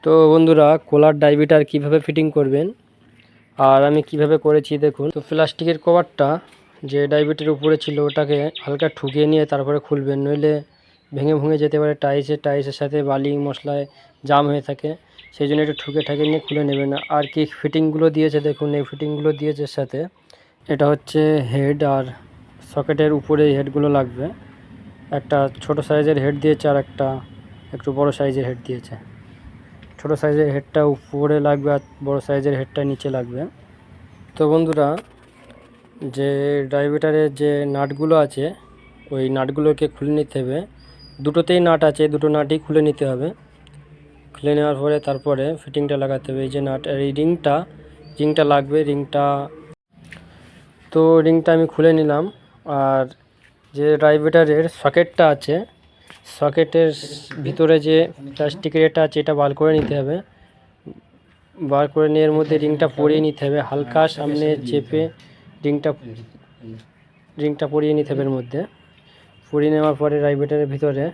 তো বন্ধুরা, কোলার ডাইভিটার কিভাবে ফিটিং করবেন আর আমি কিভাবে করেছি দেখুন। তো প্লাস্টিকের কভারটা যে ডাইভিটার উপরে ছিল ওটাকে হালকা ঠুকিয়ে নিয়ে তারপরে খুলবেন, নইলে ভেঙে ভেঙে যেতে পারে। টাইসের সাথে বালি মশলায় জাম হয়ে থাকে, সেই জন্য একটু ঠুকে নিয়ে খুলে নেবেন। আর কি ফিটিংগুলো দিয়েছে দেখুন, এই ফিটিংগুলো দিয়েছে সাথে। এটা হচ্ছে হেড, আর সকেটের উপরে হেডগুলো লাগবে। একটা ছোট সাইজের হেড দিয়েছে আর একটা একটু বড় সাইজের হেড দিয়েছে। ছোট সাইজের হেডটা উপরে লাগবে আর বড় সাইজের হেডটা নিচে লাগবে। তো বন্ধুরা, যে ডাইভিটারের যে নাটগুলো আছে ওই নাটগুলোকে খুলে নিতে হবে। দুটোতেই নাট আছে, দুটো নাটই খুলে নিতে হবে। খুলে নেওয়ার পরে তারপরে ফিটিংটা লাগাতে হবে। এই যে নাট আর এই রিংটা লাগবে। রিংটা আমি খুলে নিলাম। আর যে ডাইভিটারের সকেটটা আছে, সকেটের ভিতরে যে প্লাস্টিকের এটা আছে এটা বার করে নিতে হবে। বার করে নিয়ে এর মধ্যে রিংটা পরিয়ে নিতে হবে। হালকা সামনে চেপে রিংটা পরিয়ে নিতে হবে। এর মধ্যে পরিয়ে নেওয়ার পরে ডাইভিটারের ভিতরে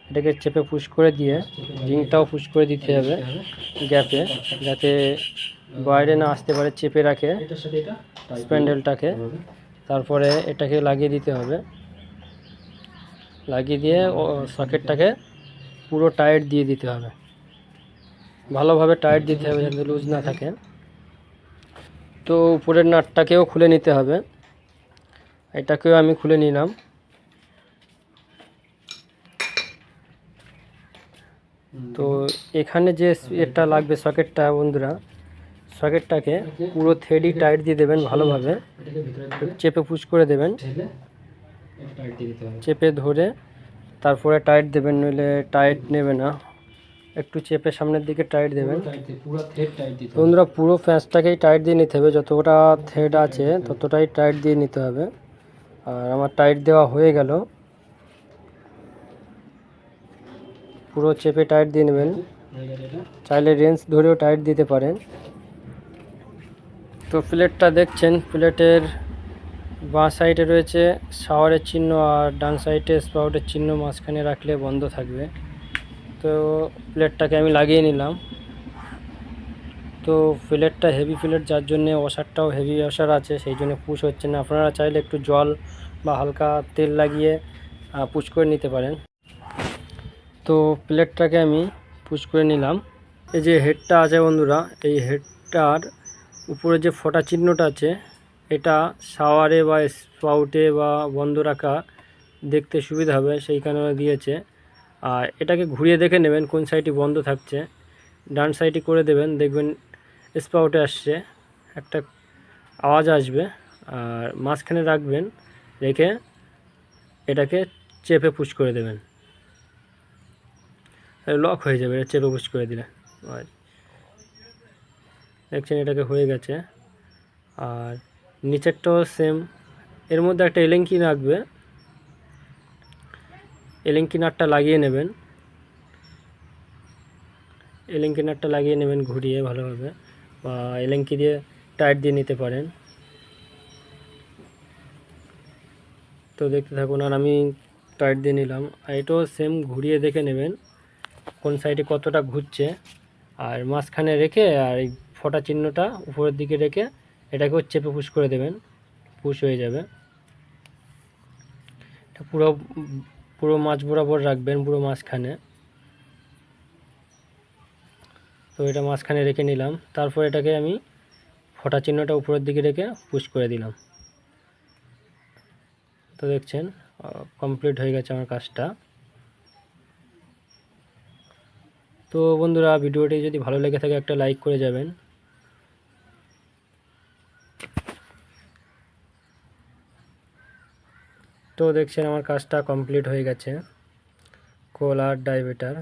এটাকে চেপে পুশ করে দিয়ে রিংটাও পুশ করে দিতে হবে গ্যাপে, যাতে বাইরে না আসতে পারে। চেপে রাখে স্প্যান্ডেলটাকে, তারপরে এটাকে লাগিয়ে দিতে হবে। লাগিয়ে দিয়ে সকেটটাকে পুরো টাইট দিয়ে দিতে হবে, ভালোভাবে টাইট দিতে হবে যাতে লুজ না থাকে। তো উপরের নাটটাকেও খুলে নিতে হবে, এটাকেও আমি খুলে নিলাম। তো এখানে যে এটা লাগবে সকেটটা, বন্ধুরা সকেটটাকে পুরো থ্রেডই টাইট দিয়ে দেবেন ভালোভাবে, চেপে পুশ করে দেবেন, চেপে ধরে তারপরে টাইট দেবেন, নইলে টাইট নেবে না। একটু চেপে সামনের দিকে টাইট দেবেন। বন্ধুরা, পুরো প্যাঁচটাকেই টাইট দিয়ে নিতে হবে, যতটা থ্রেড আছে ততটাই টাইট দিয়ে নিতে হবে। আর আমার টাইট দেওয়া হয়ে গেল, পুরো চেপে টাইট দিয়ে নেবেন। চাইলে রেঞ্জ ধরেও টাইট দিতে পারেন। তো প্লেটটা দেখছেন, প্লেটের বাঁ সাইডে রয়েছে শাওয়ারের চিহ্ন আর ডান সাইডে স্পাউটের চিহ্ন, মাঝখানে রাখলে বন্ধ থাকবে। তো প্লেটটাকে আমি লাগিয়ে নিলাম। তো প্লেটটা হেভি প্লেট, যার জন্য ওয়াশারটাও হেভি ওয়াশার আছে, সেই জন্য পুশ হচ্ছে না। আপনারা চাইলে একটু জল বা হালকা তেল লাগিয়ে পুশ করে নিতে পারেন। তো প্লেটটাকে আমি পুশ করে নিলাম। এই যে হেডটা আছে বন্ধুরা, এই হেডটার উপরে যে ফোটা চিহ্নটা আছে, এটা শাওয়ারে বা স্পাউটে বা বন্ধ রাখা দেখতে সুবিধা হবে, সেই কারণে দিয়েছে। আর এটাকে ঘুরিয়ে দেখে নেবেন কোন সাইডটি বন্ধ থাকছে। ডান সাইডে করে দেবেন, দেখবেন স্পাউটে আসছে, একটা আওয়াজ আসবে। আর মাঝখানে রাখবেন, রেখে এটাকে চেপে পুশ করে দেবেন, লক হয়ে যাবে চেপে পুশ করে দিলে। আর দেখছেন এটাকে হয়ে গেছে। আর নিচেরটাও সেম, এর মধ্যে একটা এলেঙ্কি রাখবে, এলেঙ্কি নাটটা লাগিয়ে নেবেন। এলেঙ্কি নাটটা লাগিয়ে নেবেন ঘুরিয়ে ভালোভাবে, বা এলেঙ্কি দিয়ে টাইট দিয়ে নিতে পারেন। তো দেখতে থাকুন, আর আমি টাইট দিয়ে নিলাম। আর এটাও সেম ঘুরিয়ে দেখে নেবেন কোন সাইডে কতটা ঘুরছে। আর মাঝখানে রেখে আর এই ফোটা চিহ্নটা উপরের দিকে রেখে এটাকেও চেপে পুশ করে দেবেন, পুশ হয়ে যাবে। এটা পুরো মাছ বরাবর রাখবেন, পুরো মাঝখানে। তো এটা মাঝখানে রেখে নিলাম। তারপর এটাকে আমি ফোটা চিহ্নটা উপরের দিকে রেখে পুশ করে দিলাম। তো দেখছেন কমপ্লিট হয়ে গেছে আমার কাজটা। তো বন্ধুরা, ভিডিওটি যদি ভালো লেগে থাকে একটা লাইক করে যাবেন। তো দেখছেন আমার কাজটা কমপ্লিট হয়ে গেছে, কোলার ডাইভিটার।